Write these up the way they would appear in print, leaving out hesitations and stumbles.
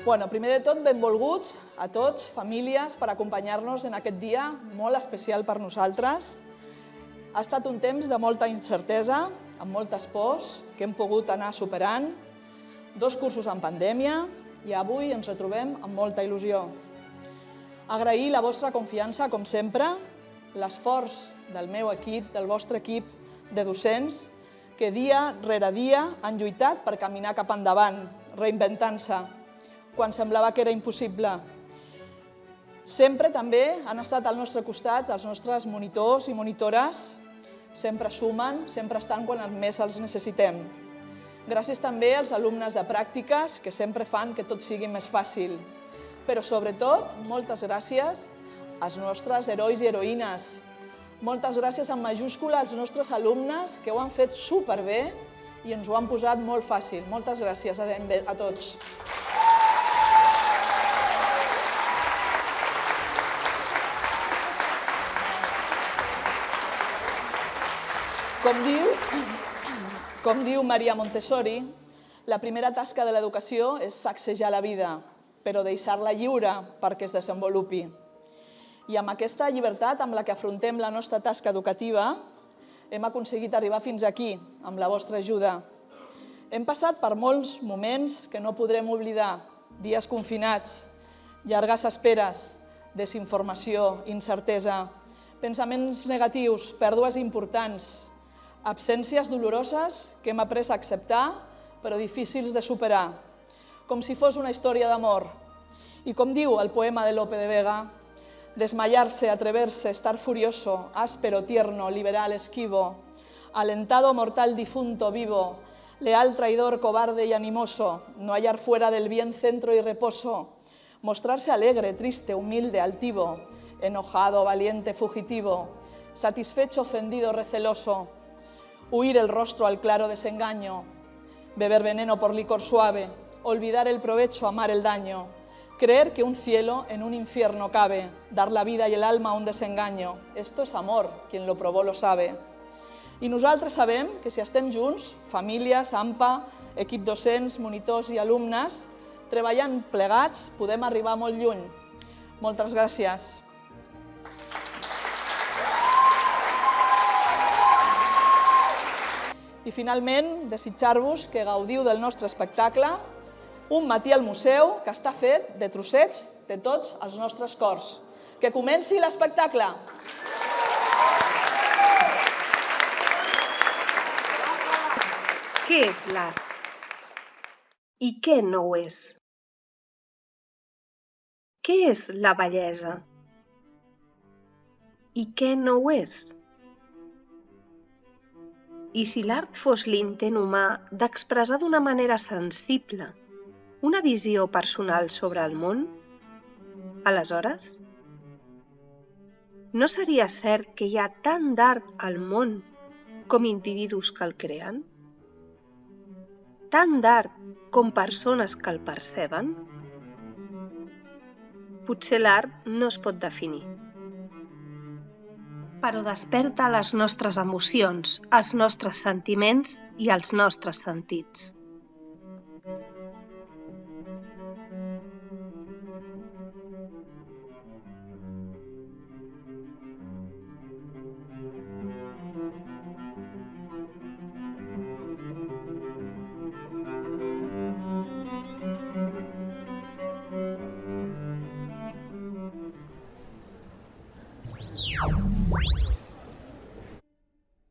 Primer de tot, benvolguts a tots, famílies, per acompanyar-nos en aquest dia molt especial per nosaltres. Ha estat un temps de molta incertesa, amb moltes pors, que hem pogut anar superant, 2 cursos en pandèmia i avui ens retrobem amb molta il·lusió. Agrair la vostra confiança, com sempre, l'esforç del meu equip, del vostre equip de docents, que dia rere dia han lluitat per caminar cap endavant, reinventant-se, quan semblava que era impossible. Sempre també han estat al nostre costat els nostres monitors i monitores, sempre sumen, sempre estan quan més els necessitem. Gràcies també als alumnes de pràctiques, que sempre fan que tot sigui més fàcil. Però sobretot, moltes gràcies als nostres herois i heroïnes. Moltes gràcies en majúscula als nostres alumnes, que ho han fet superbé i ens ho han posat molt fàcil. Moltes gràcies a tots. Com diu Maria Montessori, la primera tasca de l'educació és sacsejar la vida, però deixar-la lliure perquè es desenvolupi. I amb aquesta llibertat amb la que afrontem la nostra tasca educativa, hem aconseguit arribar fins aquí, amb la vostra ajuda. Hem passat per molts moments que no podrem oblidar, dies confinats, llargues esperes, desinformació, incertesa, pensaments negatius, pèrdues importants, absències doloroses que hem après a acceptar, però difícils de superar, com si fos una història d'amor. I com diu el poema de Lope de Vega, desmayarse, atreverse, estar furioso, áspero, tierno, liberal, esquivo, alentado, mortal, difunto, vivo, leal, traidor, cobarde y animoso, no hallar fuera del bien centro y reposo, mostrarse alegre, triste, humilde, altivo, enojado, valiente, fugitivo, satisfecho, ofendido, receloso, huir el rostro al claro desengaño, beber veneno por licor suave, olvidar el provecho, amar el daño, creer que un cielo en un infierno cabe, dar la vida y el alma a un desengaño. Esto es amor, quien lo probó lo sabe. I nosaltres sabem que si estem junts, famílies, AMPA, equip docents, monitors i alumnes, treballant plegats, podem arribar molt lluny. Moltes gràcies. I finalment, desitjar-vos que gaudiu del nostre espectacle, un matí al museu que està fet de trossets de tots els nostres cors. Que comenci l'espectacle! Què és l'art? I què no ho és? Què és la bellesa? I què no ho és? I si l'art fos l'intent humà d'expressar d'una manera sensible una visió personal sobre el món, aleshores, no seria cert que hi ha tant d'art al món com individus que el creen? Tant d'art com persones que el perceben? Potser l'art no es pot definir, però desperta les nostres emocions, els nostres sentiments i els nostres sentits.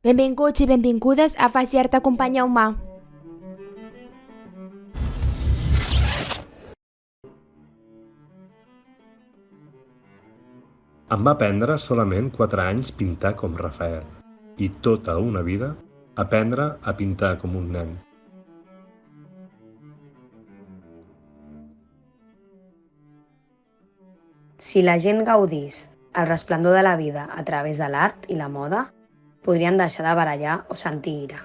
Benvinguts i benvingudes a Fas Llard t'acompanya humà. Em va prendre solament 4 anys pintar com Rafael i tota una vida aprendre a pintar com un nen. Si la gent gaudís el resplendor de la vida a través de l'art i la moda, podrien deixar de barallar o sentir ira.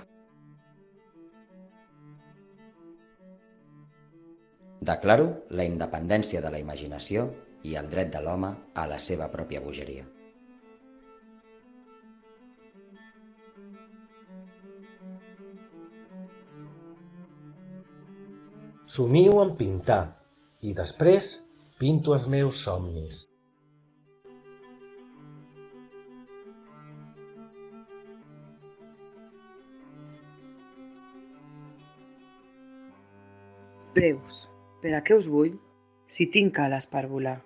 Declaro la independència de la imaginació i el dret de l'home a la seva pròpia bogeria. Somiu en pintar I després pinto els meus somnis. Breus, per a què us vull, si tinc ales per volar.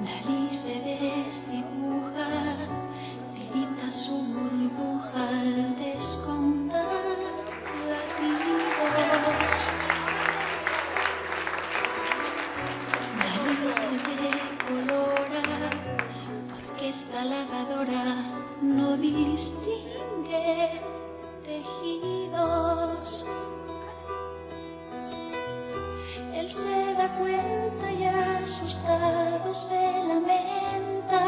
Dalí se desdibuja, tirita su burbuja al descontar latidos. Dalí se decolora, porque esta lavadora no distingue tejidos. Él se da cuenta y asustado se lamenta.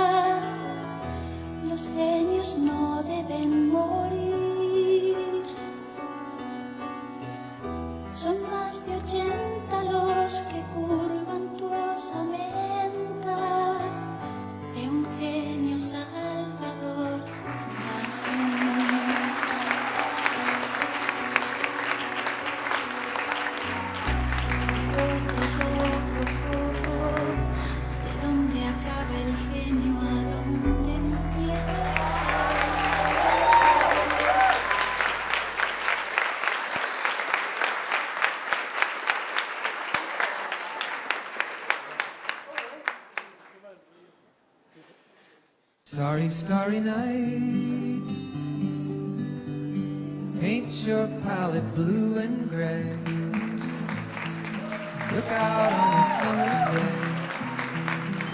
Los genios no deben morir. Son más de 80 los que curvan tu osamenta. Eugenio Salvador Dalí. Starry, starry night, paint your palette blue and gray. Look out on a summer's day,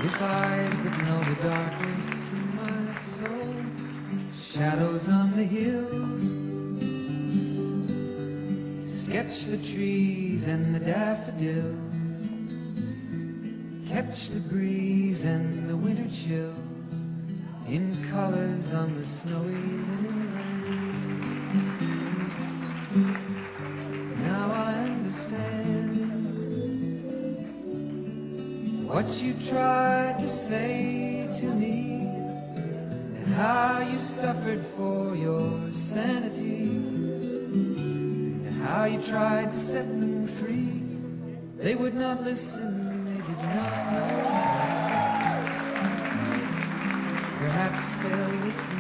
with eyes that know the darkness in my soul. Shadows on the hills, sketch the trees and the daffodils, catch the breeze and the winter chills in colors on the snowy linen lane. Now I understand what you tried to say to me, and how you suffered for your sanity, and how you tried to set them free. They would not listen, they did not know. Perhaps they'll listen.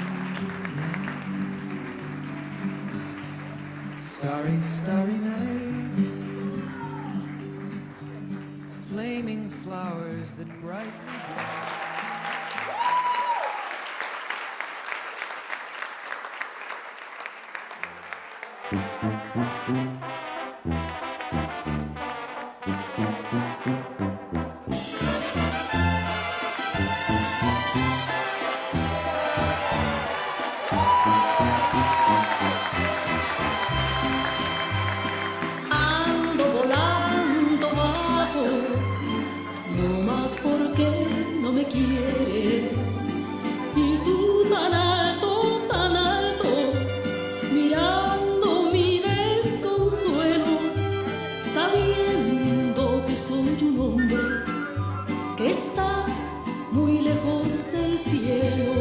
Starry, starry night, flaming flowers that brighten. Ando volando bajo, no más porque no me quieres. Y tú tan alto, mirando mi desconsuelo, sabiendo que soy un hombre que está muy lejos del cielo.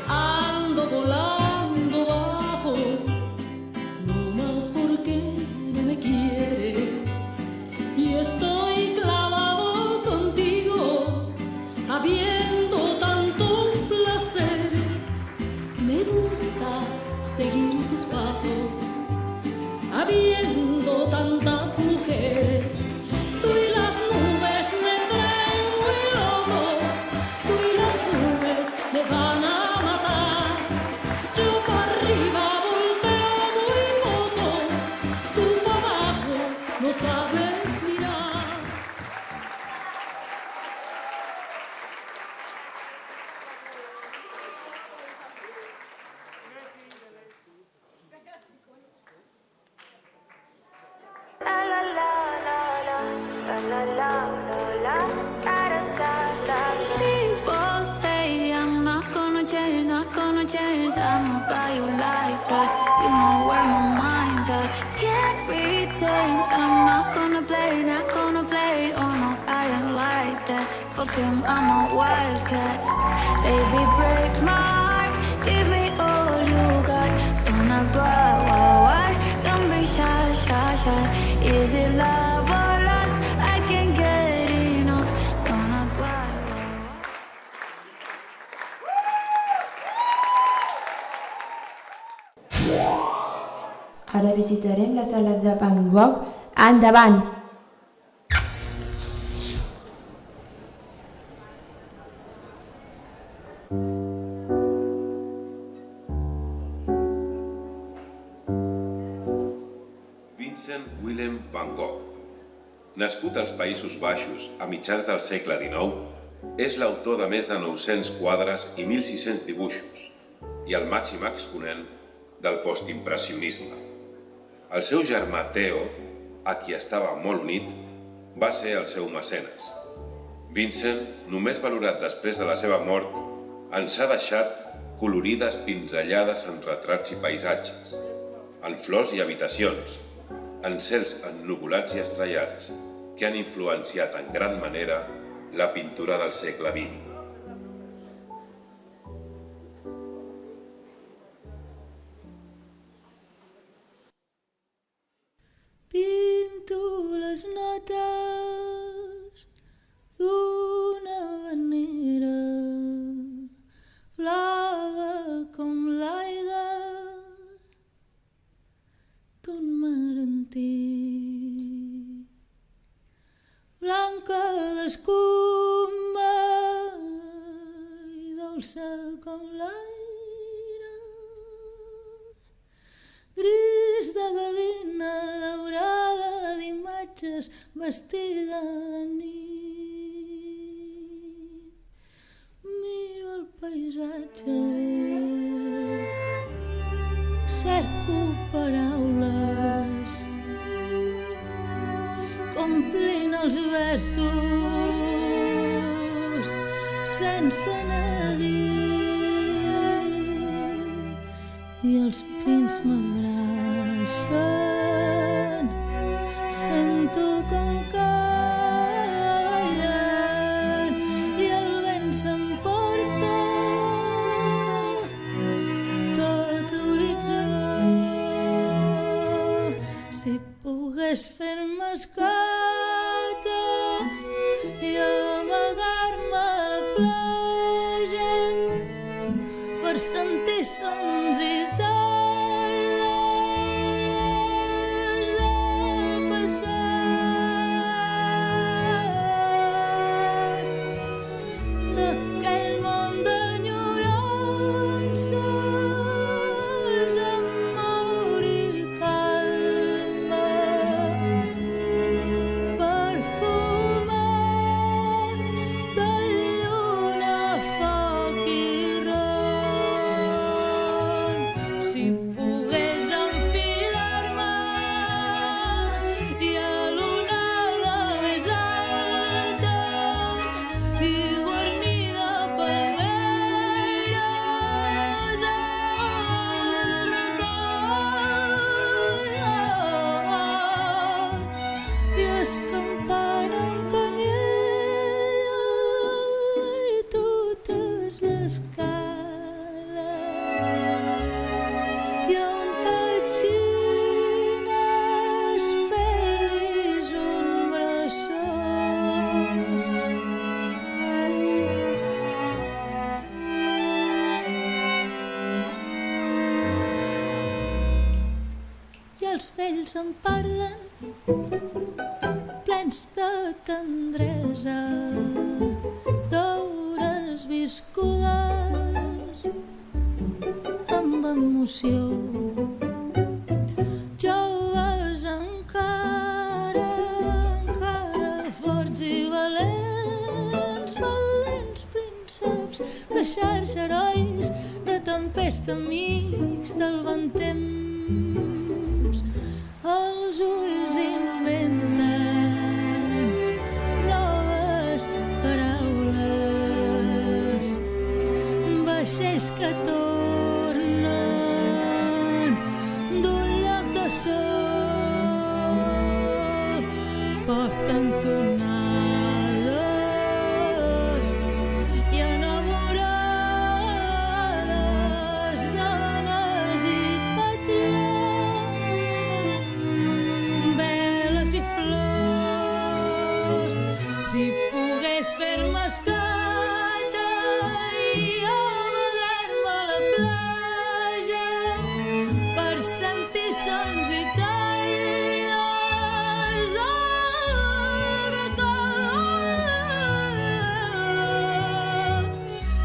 Ando volando bajo, no más porque no me quieres. Y estoy clavado contigo, habiendo tantos placeres. Me gusta seguir tus pasos, habiendo tantas mujeres. Tú y las nubes me traen muy loco, tú y las nubes me van a matar. Yo para arriba volteo muy poco, tú para abajo no sabes mirar. People say I'm not gonna change. I'm not how you like that. You know where my mind's at. Can't be tamed. I'm not gonna play. Oh no, I ain't like that. Fuck him, I'm a wildcat. Baby, break my heart. Give me all you got. Don't ask why. Don't be shy. Is it love or lust? I can't get enough. Don't ask why. Ara visitarem la sala de Van Gogh. Endavant! Vincent Willem van Gogh, nascut als Països Baixos a mitjans del segle XIX, és l'autor de més de 900 quadres i 1.600 dibuixos i el màxim exponent del postimpressionisme. El seu germà Theo, a qui estava molt unit, va ser el seu mecenes. Vincent, només valorat després de la seva mort, ens ha deixat colorides pinzellades en retrats i paisatges, en flors i habitacions, en cels ennuvolats i estrellats que han influenciat en gran manera la pintura del segle XX. Pinto les notes d'una manera blava com l'aigua d'un mar antic, blanca d'escuma i dolça com l'aire, gris de gavina daurada d'imatges vestida de nit. Miro el paisatge, cerco paraules, complint els versos sense neguit, i els pins m'abracen, sento com callen i el vent s'emporta tot l'horitzó. Si pogués fer-me esclar sentir sons i tardes del passat, d'aquell món d'enyorances amor i calma, perfumat de lluna, foc i ron. Si pogués enfilar-me i a l'onada més alta i guarnida palmeres al record i escampant en canyella i totes les cales i on petxines feliç un bressol. I els vells em parlen plens de tendresa, d'hores viscudes amb emoció. Joves encara forts i valents, valents prínceps de xarxa, herois de tempesta, amics del bon temps. Els ulls inventen noves paraules, vaixells que tornen d'un lloc de sol, porten tonades i enamorades, dones i patrions, veles i flors. Si pogués fer-me escata i amagar-me a la platja per sentir sons i tardes del record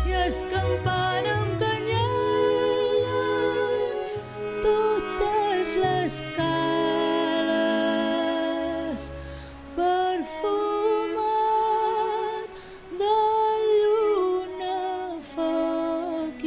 i escampant amb canyella totes les cales, perfumat de lluna, foc i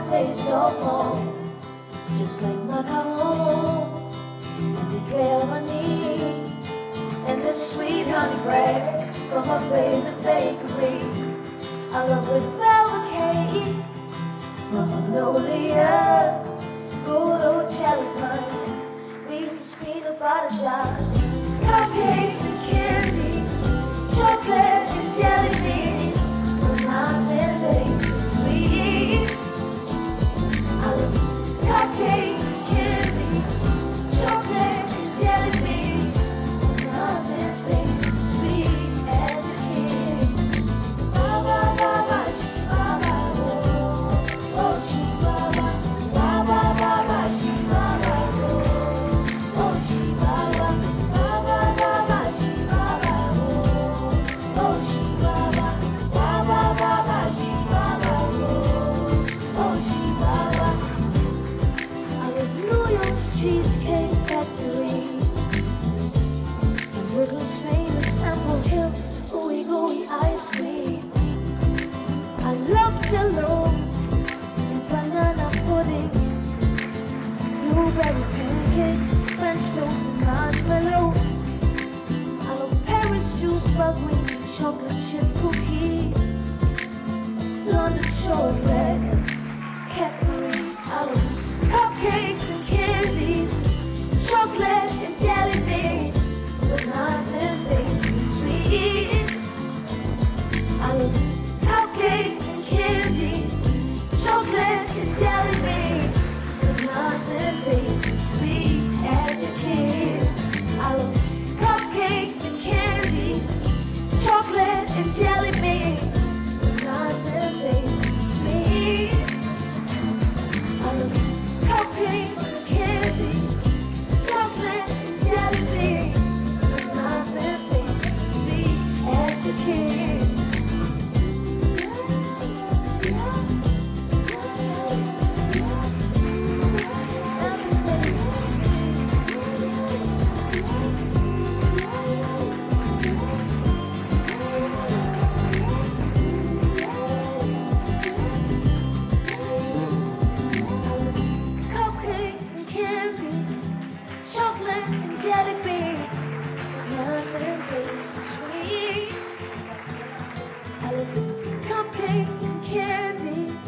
taste of home, just like macaron, and declare my need. And this sweet honey bread from my favorite bakery, I love with velvet cake from Magnolia, good old cherry pie, Reese's peanut butter jar, cupcakes and candies, chocolate and jelly beans, but nothing tastes so sweet. I love cupcakes and candies, chocolate and jelly beans, but nothing tastes so sweet as your kiss. Ba ba ba ba ba ba. cupcakes, French toast and marshmallows. I love Paris juice, buckwheat, chocolate chip cookies, London shortbread and Cadbury's. I love cupcakes and candies, chocolate and jelly beans, but nothing tastes as sweet. I love cupcakes and candies, chocolate and jelly beans, but nothing tastes as sweet as your kiss. I love cupcakes and candies, chocolate and jelly beans, but nothing tastes as sweet. I love cupcakes and candies, chocolate and jelly beans, but nothing tastes as sweet as your kiss. Cupcakes and candies, chocolate and jelly beans, but nothing tastes as sweet. I love cupcakes and candies,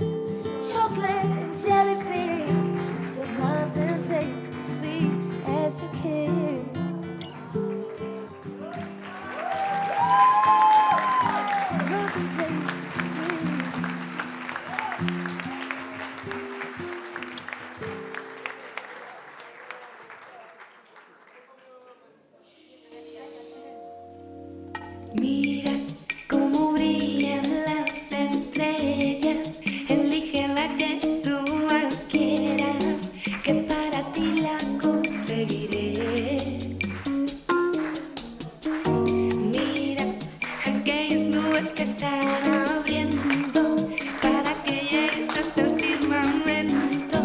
chocolate and jelly beans, but nothing tastes as sweet as your kiss. Nothing tastes as sweet. Mira cómo brillan las estrellas, elige la que tú más quieras, que para ti la conseguiré. Mira aquellas nubes que están abriendo para que llegues hasta el firmamento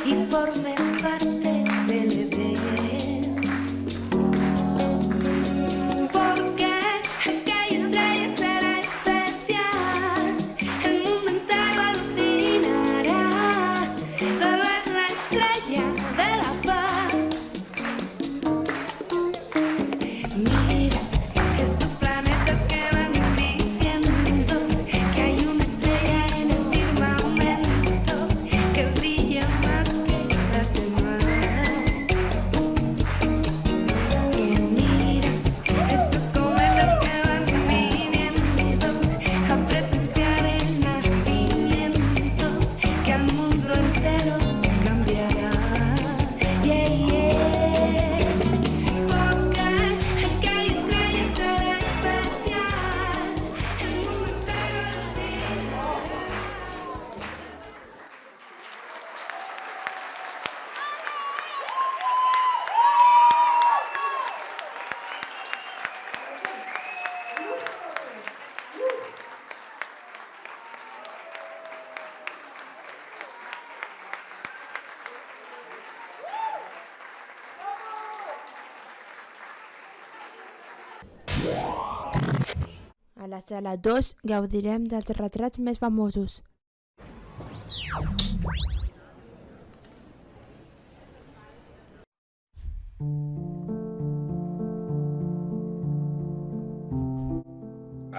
y formes parte del Edén. Porque aquella estrella será especial, el mundo entero alucinará de ver la estrella de la paz. Mira esos planetas que van diciendo que hay una estrella en el firmamento que brilla más que las demás. Mira esos cometas que van viniendo a presenciar el nacimiento que al mundo entero cambiará. Yeah, yeah. Porque aquella estrella será especial, el mundo entero alucinará. A la sala 2 gaudirem dels retrats més famosos.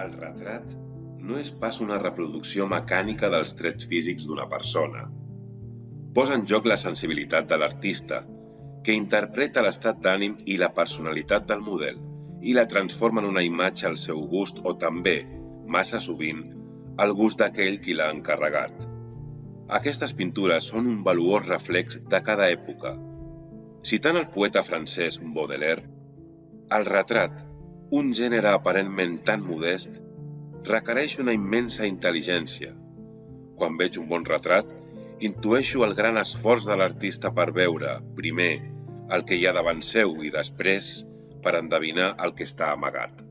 El retrat no és pas una reproducció mecànica dels trets físics d'una persona. Posa en joc la sensibilitat de l'artista, que interpreta l'estat d'ànim i la personalitat del model i la transforma en una imatge al seu gust o també, massa sovint, al gust d'aquell qui l'ha encarregat. Aquestes pintures són un valuós reflex de cada època. Citant el poeta francès Baudelaire, el retrat, un gènere aparentment tan modest, requereix una immensa intel·ligència. Quan veig un bon retrat, intueixo el gran esforç de l'artista per veure, primer, el que hi ha davant seu i després, per endevinar el que està amagat.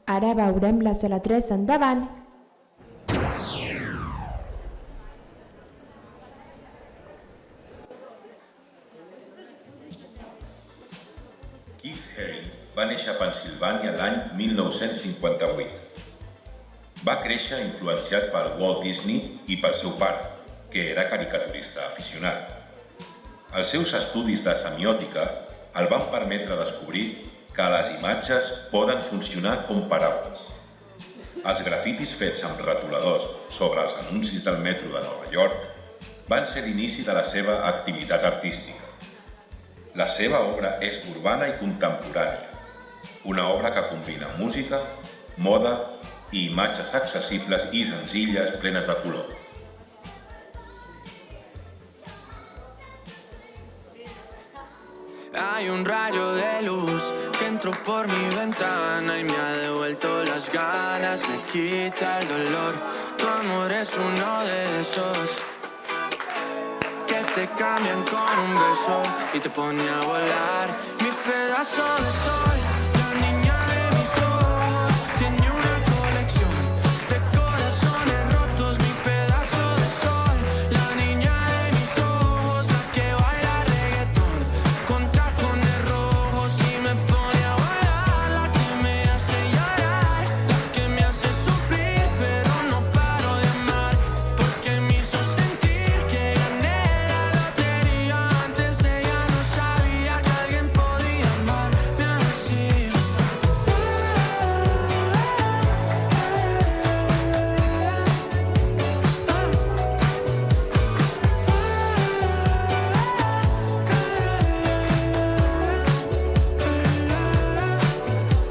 Ara veurem la sala 3 endavant. Keith Haring va néixer a Pennsilvània l'any 1958. Va créixer influenciat per Walt Disney i pel seu pare, que era caricaturista aficionat. Els seus estudis de semiòtica el van permetre descobrir que les imatges poden funcionar com paraules. Els grafitis fets amb retoladors sobre els anuncis del metro de Nova York van ser l'inici de la seva activitat artística. La seva obra és urbana i contemporània, una obra que combina música, moda i imatges accessibles i senzilles plenes de color. Hay un rayo de luz que entró por mi ventana y me ha devuelto las ganas, me quita el dolor. Tu amor es uno de esos que te cambian con un beso y te pone a volar. Mi pedazo de sol, la niña de mis ojos, tiene una colección de corazones rotos. Mi pedazo de sol, la niña de mis ojos, la que baila reggaetón con tacones rojos y me pone a volar. La que me hace llorar, la que me hace sufrir, pero no paro de amar, porque me hizo sentir que gané. Antes ella no sabía que alguien podía amarme así.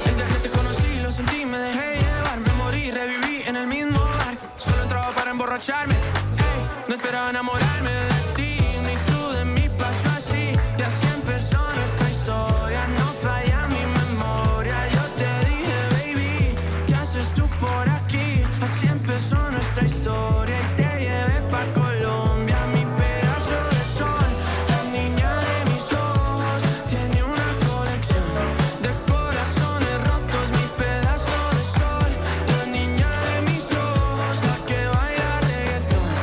El día que te conocí lo sentí, me dejé llevar, me morí, reviví en el mismo bar. Solo entraba para emborracharme, no esperaba enamorarme de ti, ni tú de mí pasó así. Y así empezó nuestra historia, no falla mi memoria. Yo te dije, baby, ¿qué haces tú por aquí? Así empezó nuestra historia y te llevé pa' Colombia. Mi pedazo de sol, la niña de mis ojos, tiene una colección de corazones rotos. Mi pedazo de sol, la niña de mis ojos, la que baila reggaetón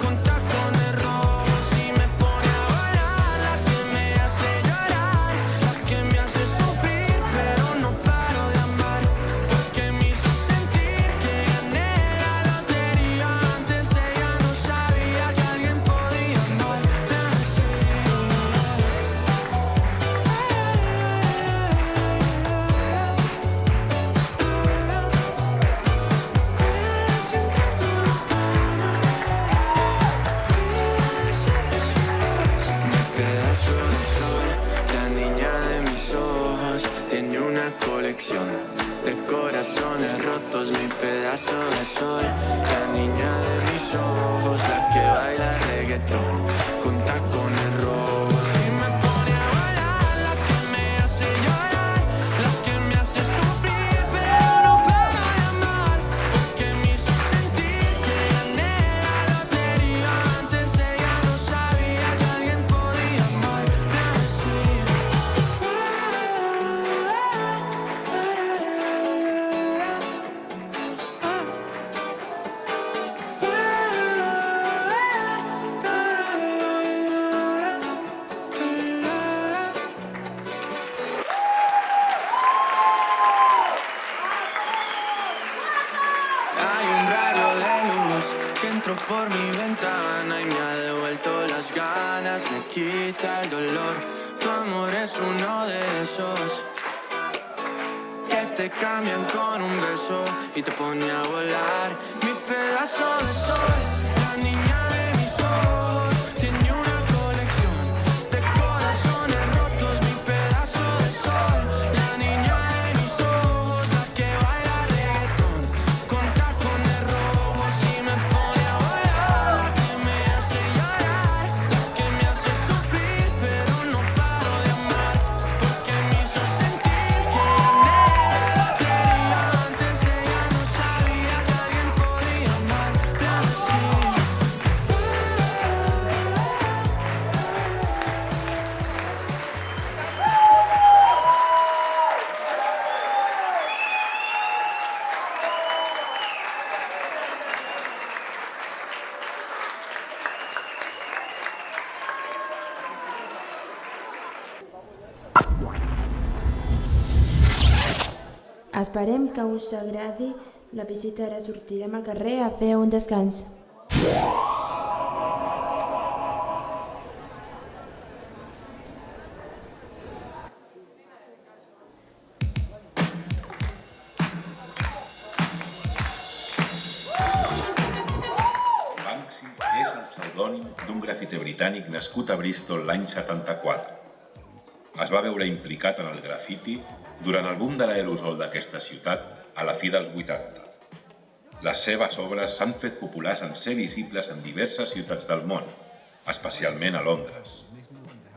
con tacones rojos y me pone a volar. La que me hace llorar, la que me hace sufrir, pero no paro de amar, porque me hizo sentir que gané la lotería. Antes ella no sabía que alguien podía amarme así. Mi pedazo de sol, la niña de mis ojos, tiene una colección de corazones rotos. Mi pedazo de sol, la niña de mis ojos, la que baila reggaetón con tacones rojos y me pone a volar. La que me hace llorar, la que me hace sufrir, pero no paro de amar, porque me hizo sentir que gané la lotería. Antes ella no sabía que alguien podía amarme así. Hay un rayo de luz que entró por mi ventana y me ha devuelto las ganas, me quita el dolor. Tu amor es uno de esos que te cambian con un beso y te pone a volar. Mi pedazo de sol, la niña de mis ojos, tiene una colección de corazones rotos. Mi pedazo de sol, la niña de mis ojos, la que baila reggaetón con tacones rojos y me pone a volar. La que me hace llorar, la que me hace sufrir, pero no paro de amar, porque me hizo sentir que gané la lotería. Antes ella no sabía que alguien podía amarme así. Esperem que us agradi la visita. Ara sortirem al carrer a fer un descans. Banksy és el pseudònim d'un grafiter britànic nascut a Bristol l'any 74. Es va veure implicat en el grafiti durant el boom de l'aerosol d'aquesta ciutat a la fi dels 80. Les seves obres s'han fet populars en ser visibles en diverses ciutats del món, especialment a Londres.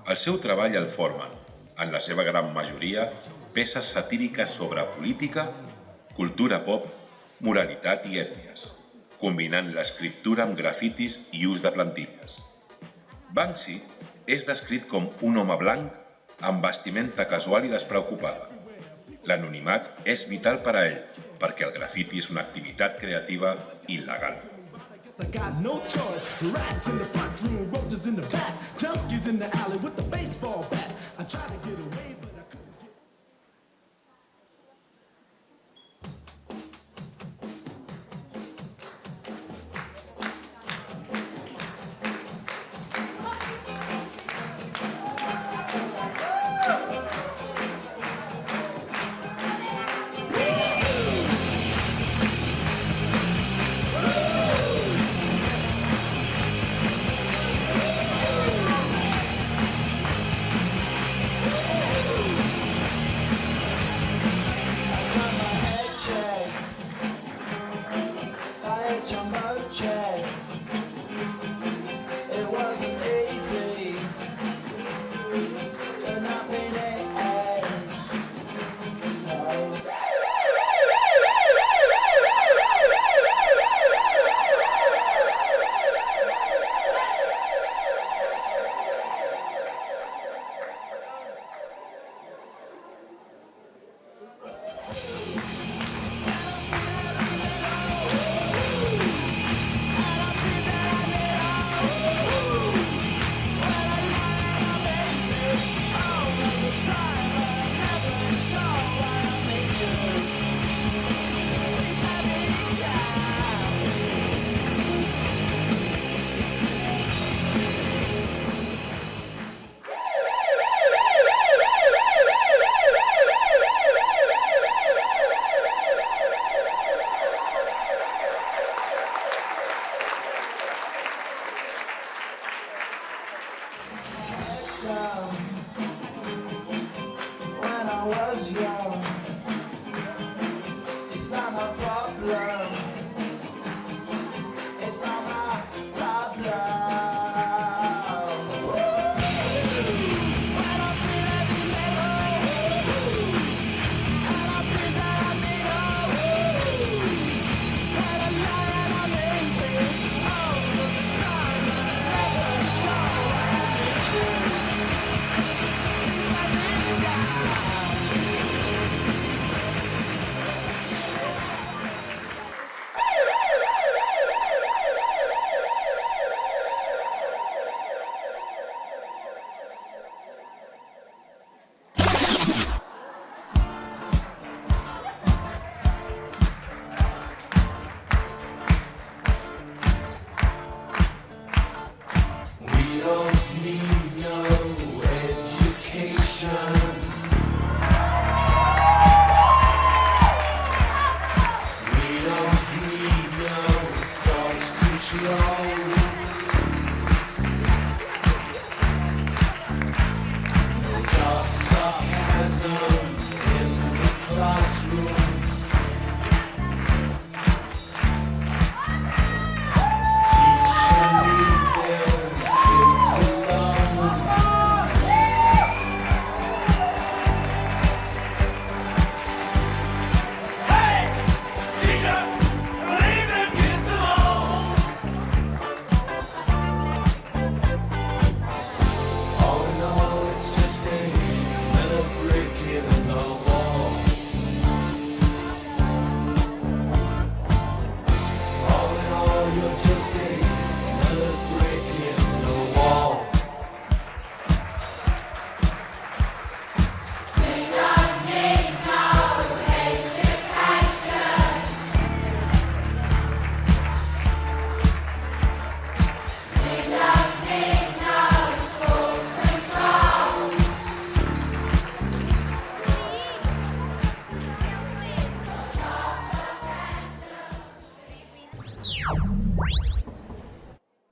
El seu treball el formen, en la seva gran majoria, peces satíriques sobre política, cultura pop, moralitat i ètnies, combinant l'escriptura amb grafitis i ús de plantilles. Banksy és descrit com un home blanc amb vestimenta casual i despreocupada. L'anonimat és vital per a ell, perquè el grafiti és una activitat creativa il·legal. I got no choice. Rats in the front room, roaches in the back, junkies in the alley with the baseball bat. I tried to get away, but I couldn't get.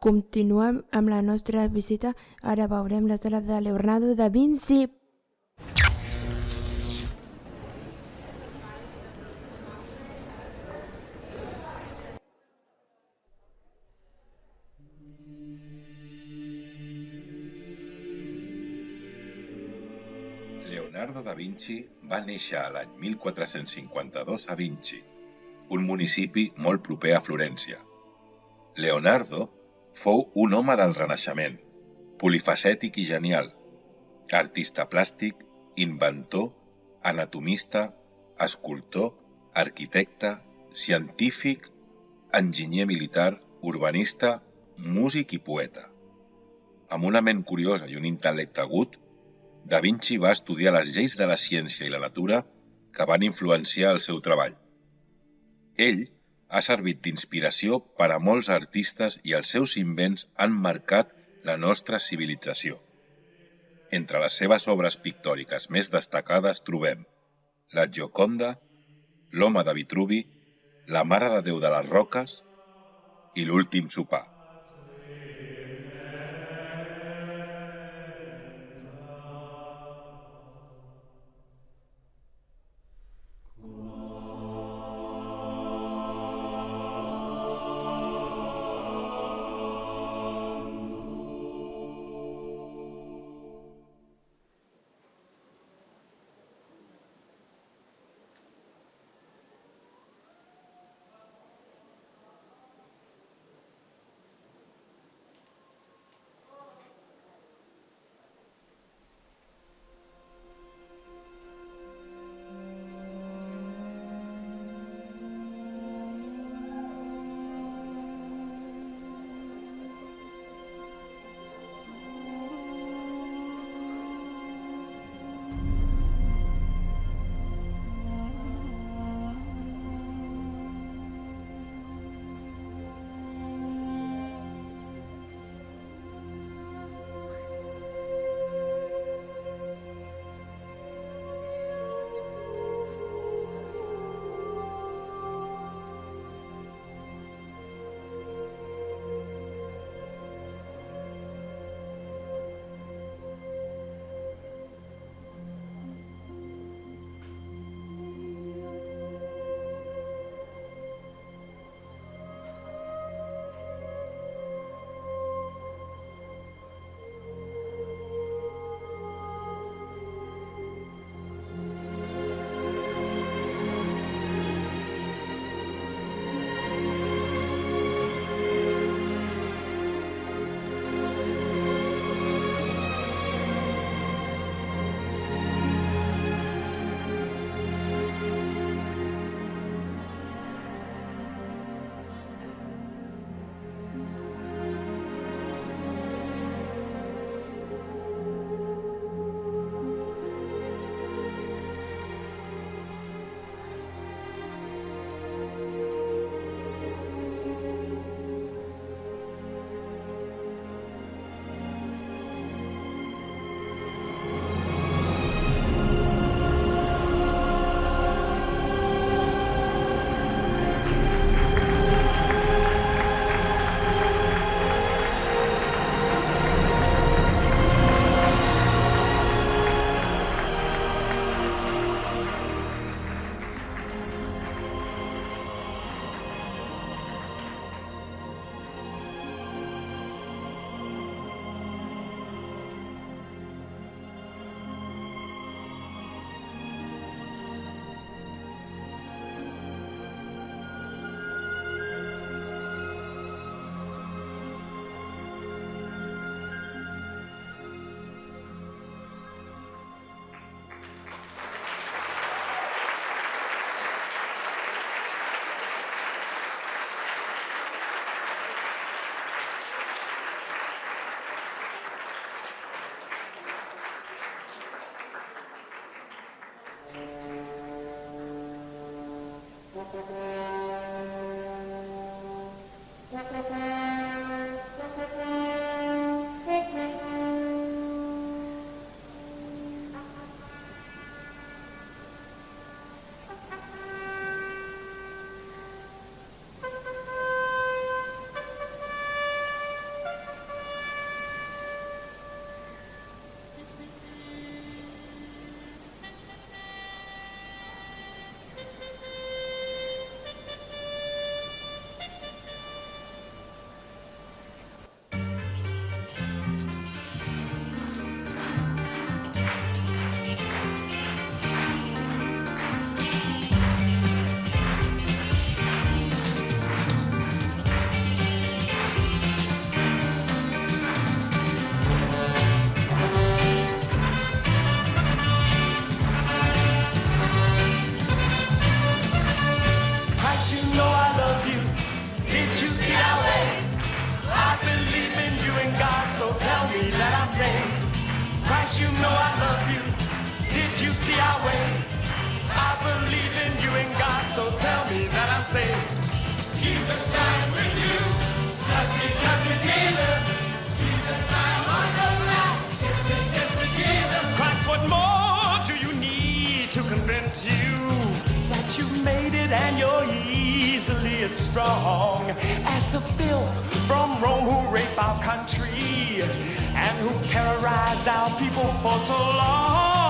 continuem amb la nostra visita. Ara veurem la sala de Leonardo da Vinci. Leonardo da Vinci va néixer a l'any 1452 a Vinci, un municipi molt proper a Florència. Leonardo fou un home del Renaixement, polifacètic i genial, artista plàstic, inventor, anatomista, escultor, arquitecte, científic, enginyer militar, urbanista, músic i poeta. Amb una ment curiosa i un intel·lecte agut, Da Vinci va estudiar les lleis de la ciència i la natura que van influenciar el seu treball. Ell ha servit d'inspiració per a molts artistes i els seus invents han marcat la nostra civilització. Entre les seves obres pictòriques més destacades trobem la Gioconda, l'Home de Vitruvi, la Mare de Déu de les Roques i l'Últim sopar. you know I love you. Did you see our way? I believe in you and God, so tell me that I'm saved. Jesus, I'm with you. Touch me, Jesus. Jesus, I'm on your side. Kiss me, Jesus. Christ, what more do you need to convince you that you made it and you're easily as strong as the filth from Rome who raped our country and who terrorized our people for so long?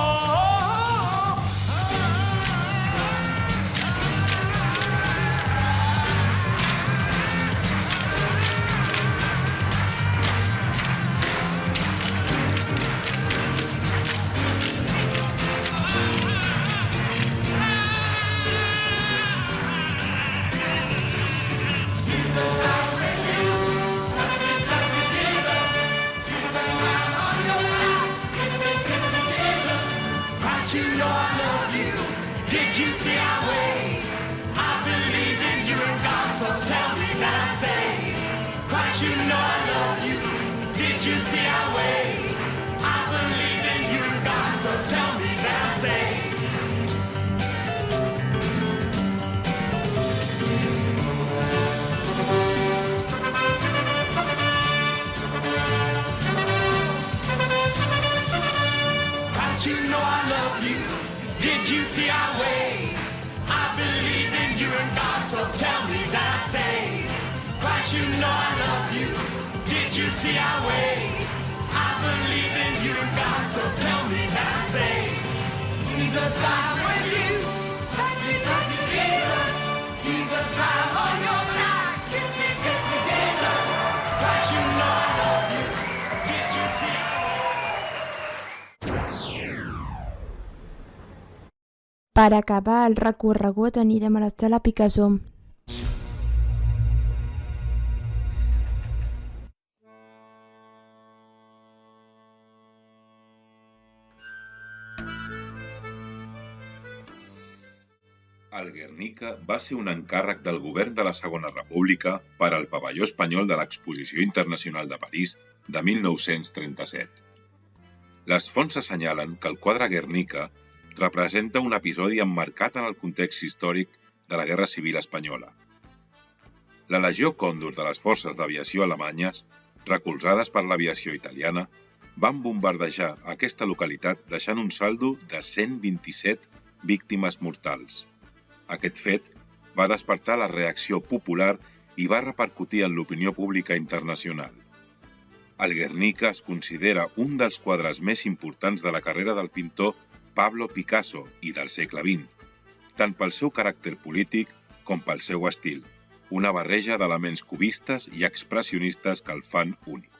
Did you see our way? I believe in you and God, so tell me that I'm saved. Christ, you know I love you. Did you see our way? I believe in you and God, so tell me that I'm saved. Jesus, I'm with you. Touch me, Jesus. Jesus, I'm on your side. Kiss me, Jesus. Christ, you know I love you. Did you see our way? Per acabar el recorregut anirem a la sala Picasso. El Guernica va ser un encàrrec del govern de la Segona República per al pavelló espanyol de l'Exposició Internacional de París de 1937. Les fonts assenyalen que el quadre Guernica representa un episodi emmarcat en el context històric de la Guerra Civil Espanyola. La Legió Còndor de les forces d'aviació alemanyes, recolzades per l'aviació italiana, van bombardejar aquesta localitat deixant un saldo de 127 víctimes mortals. Aquest fet va despertar la reacció popular i va repercutir en l'opinió pública internacional. El Guernica es considera un dels quadres més importants de la carrera del pintor Pablo Picasso i del segle XX, tant pel seu caràcter polític com pel seu estil, una barreja d'elements cubistes i expressionistes que el fan únic.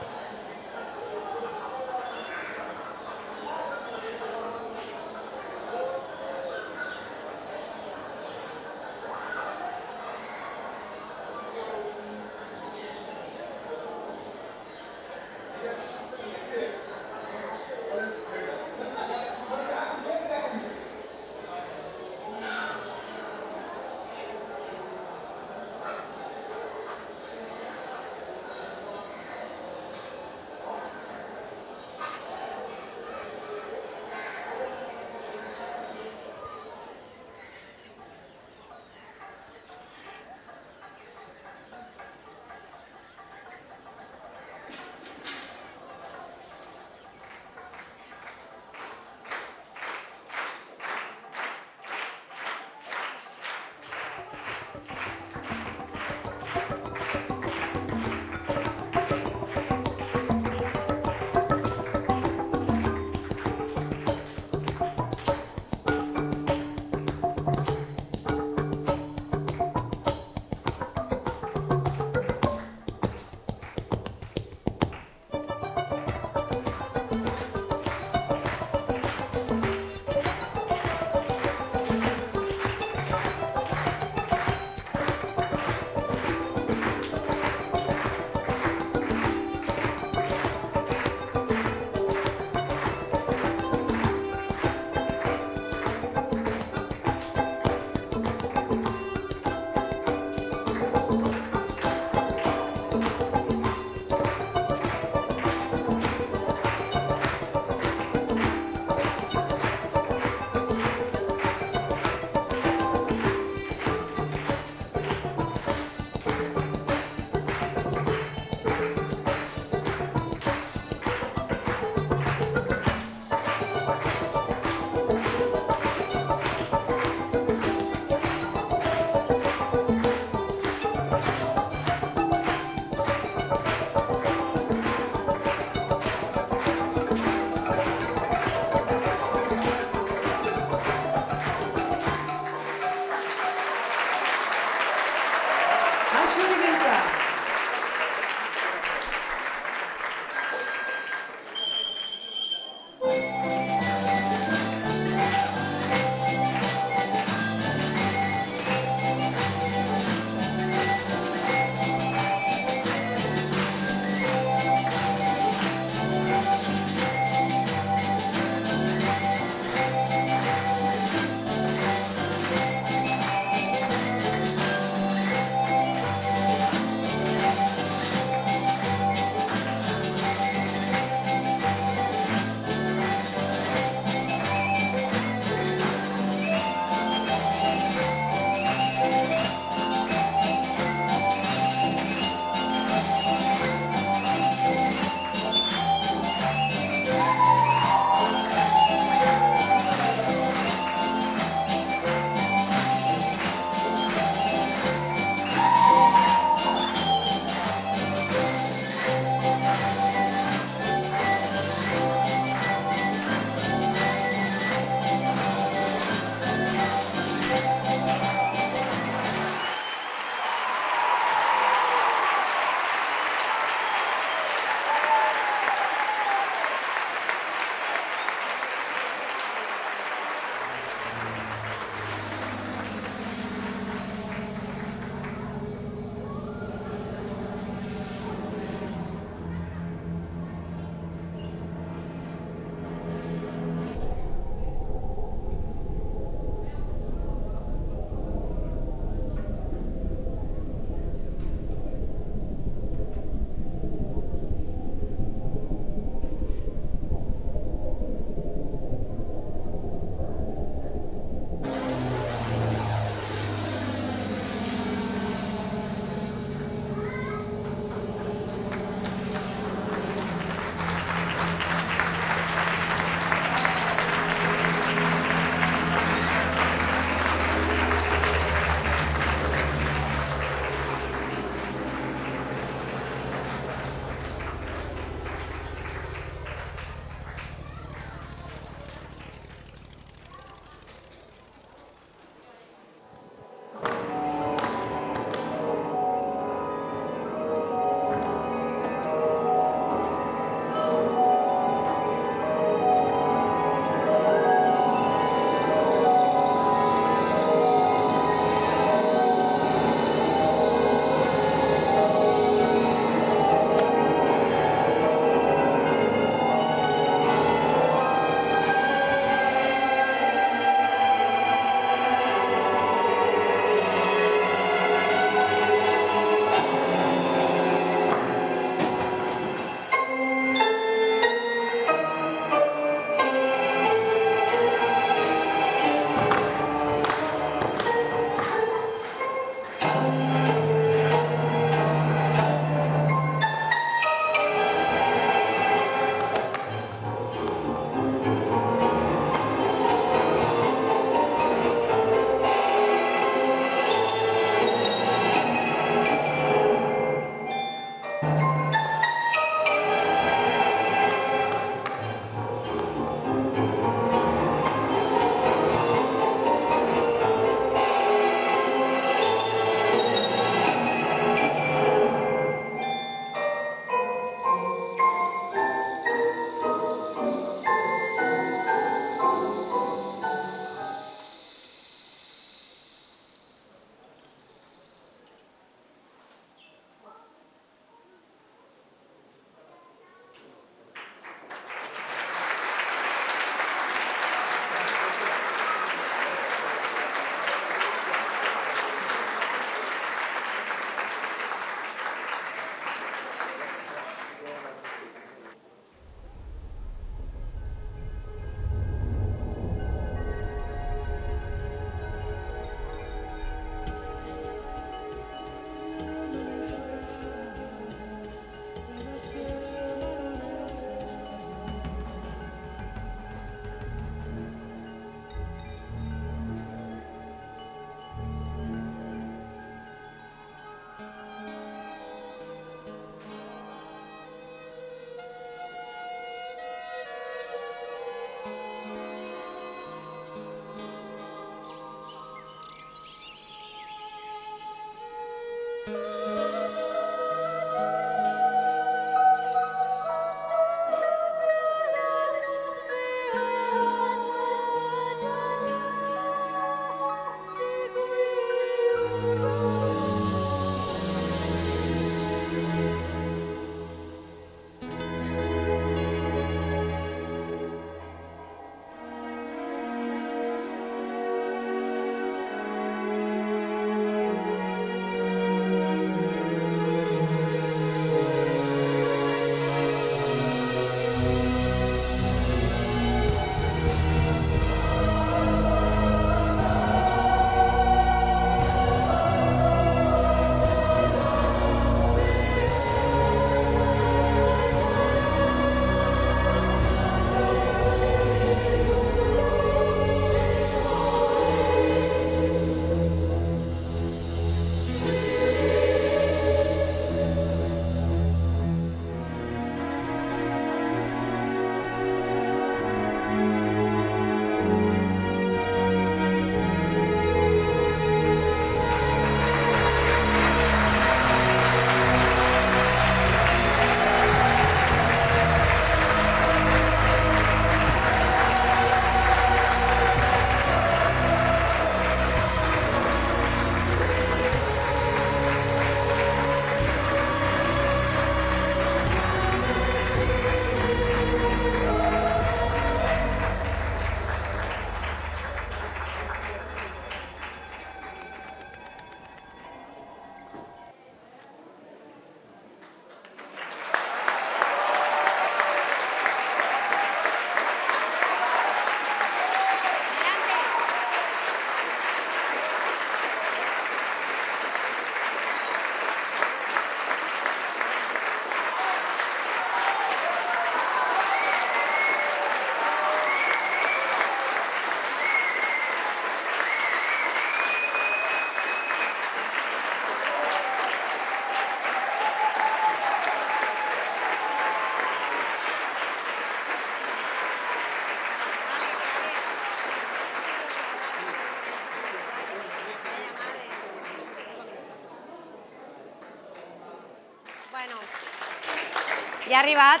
Ja ha arribat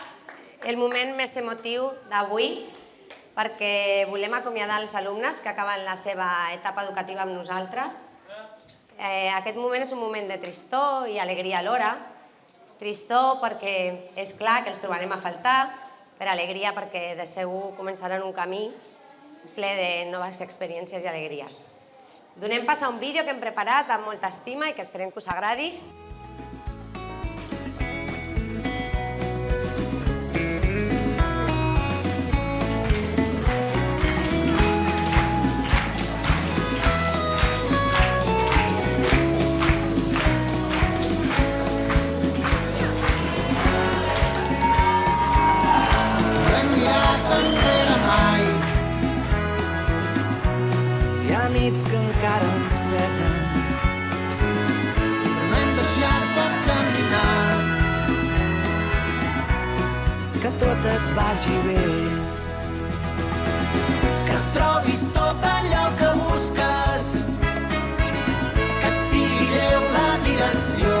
el moment més emotiu d'avui perquè volem acomiadar els alumnes que acaben la seva etapa educativa amb nosaltres. Aquest moment és un moment de tristor i alegria alhora. Tristor perquè és clar que els trobarem a faltar, per alegria perquè de segur començaran un camí ple de noves experiències i alegries. Donem pas a un vídeo que hem preparat amb molta estima i que esperem que us agradi. Nits que encara ens pesen, no hem deixat de caminar, que tot et vagi bé, que trobis tot allò que busques, que et sigui lleu la direcció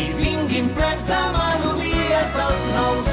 i vinguin plens de melodies els nous